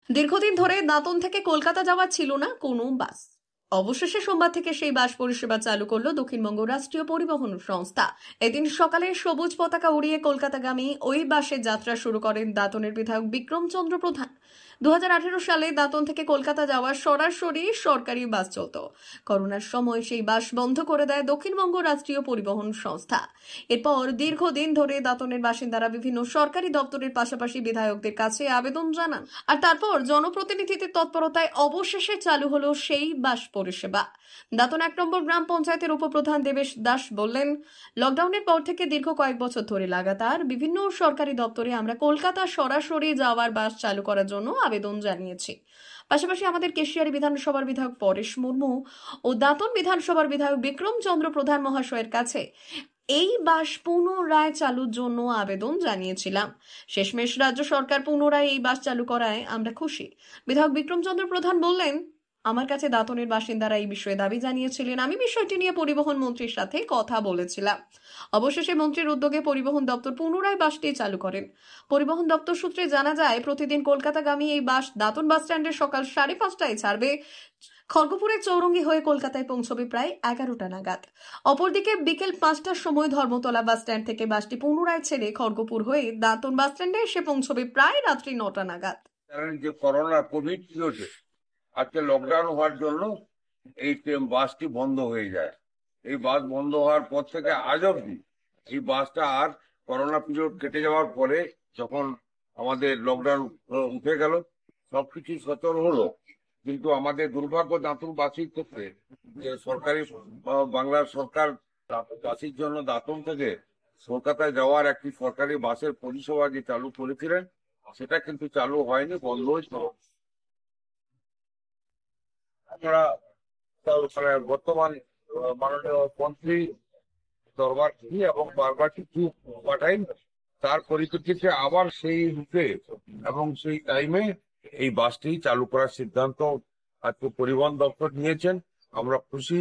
দীর্ঘদিন ধরে দাঁতন থেকে কলকাতা যাওয়ার ছিল না কোনো বাস। অবশেষে সোমবার থেকে সেই বাস পরিষেবা চালু করলো দক্ষিণবঙ্গ রাষ্ট্রীয় পরিবহন সংস্থা। এদিন সকালে সবুজ পতাকা উড়িয়ে কলকাতাগামী ওই বাসে যাত্রা শুরু করেন দাঁতনের বিধায়ক বিক্রম চন্দ্র প্রধান। 2018 সালে দাঁতন থেকে কলকাতা যাওয়ার সরাসরি সরকারি বাস চলত। করোনার সময় সেই বাস বন্ধ করে দেয় দক্ষিণবঙ্গ রাষ্ট্রীয় পরিবহন সংস্থা। এরপর দীর্ঘদিন ধরে দাঁতনের বাসিন্দারা বিভিন্ন সরকারি দপ্তরের পাশাপাশি বিধায়কদের কাছে আবেদন জানান, আর তারপর জনপ্রতিনিধিদের তৎপরতায় অবশেষে চালু হলো সেই বাস পরিষেবা। দাঁতন 1 নম্বর গ্রাম পঞ্চায়েতের উপপ্রধান দেবেশ দাস বললেন, লকডাউনের পর থেকে দীর্ঘ কয়েক বছর ধরে লাগাতার বিভিন্ন সরকারি দপ্তরে আমরা কলকাতা সরাসরি যাওয়ার বাস চালু করার জন্য আবেদন জানিয়েছি। পাশাপাশি আমাদের কেশিয়ারি বিধানসভার বিধায়ক পরেশ মুর্মু ও দাঁতন বিধানসভার বিধায়ক বিক্রম চন্দ্র প্রধান মহাশয়ের কাছে এই বাস পুনরায় চালুর জন্য আবেদন জানিয়েছিলাম। শেষমেশ রাজ্য সরকার পুনরায় এই বাস চালু করায় আমরা খুশি। বিধায়ক বিক্রম চন্দ্র প্রধান বললেন, আমার কাছে দাঁতনের বাসিন্দারা এই বিষয়ে দাবি জানিয়েছিলেন। আমি বিষয়টি নিয়ে পরিবহন মন্ত্রীর সাথে কথা বলেছিলাম। অবশেষে মন্ত্রীর উদ্যোগে পরিবহন দপ্তর পুনরায় বাসটি চালু করেন। পরিবহন দপ্তর সূত্রে জানা যায়, প্রতিদিন কলকাতাগামী এই বাস দাঁতন বাস স্ট্যান্ডে সকাল 5:30টায় ছাড়বে। খড়গপুরের চৌরঙ্গি হয়ে কলকাতায় পৌঁছবে প্রায় 11টা নাগাদ। অপরদিকে বিকেল 5টার সময় ধর্মতলা বাস স্ট্যান্ড থেকে বাসটি পুনরায় ছেড়ে খড়গপুর হয়ে দাঁতন বাস স্ট্যান্ডে এসে পৌঁছবে প্রায় রাত্রি 9টা নাগাদ। যে করোনা কোভিড পিরিয়ডে আজকে লকডাউন হওয়ার জন্য এই বাসটি বন্ধ হয়ে যায়। এই বাস বন্ধ হওয়ার পর থেকে আজ অবধি এই বাসটা আর করোনা পিরিয়ড কেটে যাওয়ার পরে যখন আমাদের লকডাউন উঠে গেল সবকিছু সচল হলো, কিন্তু আমাদের দুর্ভাগ্য দাঁতনবাসীর ক্ষেত্রে যে সরকারি বাংলার সরকার দাঁতনবাসীর জন্য দাঁতন থেকে কলকাতায় যাওয়ার একটি সরকারি বাসের পরিষেবা যে চালু করেছিলেন সেটা কিন্তু চালু হয়নি, বন্ধ হয়েছিল। আপনারা বর্তমান মাননীয় মন্ত্রী দরবার এবং বারবার চিঠি পাঠাই, তার পরিপ্রেক্ষিতে আবার সেই রুটে এবং সেই টাইমে এই বাসটি চালু করার সিদ্ধান্ত আজকে পরিবহন দপ্তর নিয়েছেন। আমরা খুশি।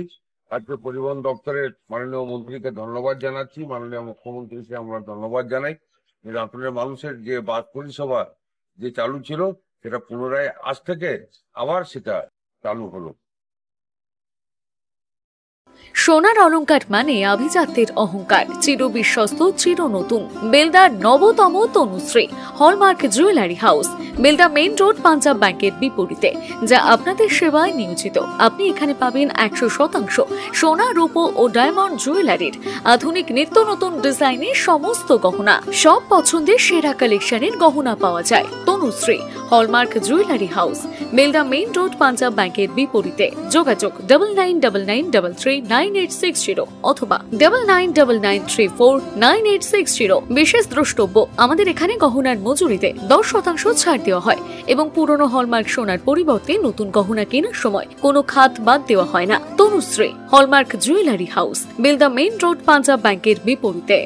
আজকে পরিবহন দপ্তরের মাননীয় মন্ত্রীকে ধন্যবাদ জানাচ্ছি, মাননীয় মুখ্যমন্ত্রীকে আমরা ধন্যবাদ জানাই। দাঁতনের মানুষের যে বাস পরিষেবা যে চালু ছিল সেটা পুনরায় আজ থেকে আবার সেটা চালু হলো। সোনার অলংকার মানে আভিজাত্যের অহংকার, চিরবিশ্বস্ত চির নতুন বেলদার নবতম Tanushree hallmark jewellery house, Belda main road, Punjab ব্যাংকের বিপরীতে, যা আপনাদের সেবায় নিয়োজিত। আপনি এখানে পাবেন 100% সোনা, রূপো ও ডায়মন্ড জুয়েলারির আধুনিক নিত্য নতুন ডিজাইনের সমস্ত গহনা। সব পছন্দের সেরা কালেকশনের গহনা পাওয়া যায়। Tanushree hallmark jewellery house, Belda main road, Punjab ব্যাংকের বিপরীতে। যোগাযোগ 9999339860 অথবা 9999349860। বিশেষ দ্রষ্টব্য, আমাদের এখানে গহনার মজুরিতে 10% ছাড় দেওয়া হয় এবং পুরনো হলমার্ক সোনার পরিবর্তে নতুন গহনা কেনার সময় কোনো খাত বাদ দেওয়া হয় না। Tanushree hallmark jewellery house, Belda main road, Punjab ব্যাংকের বিপরীতে।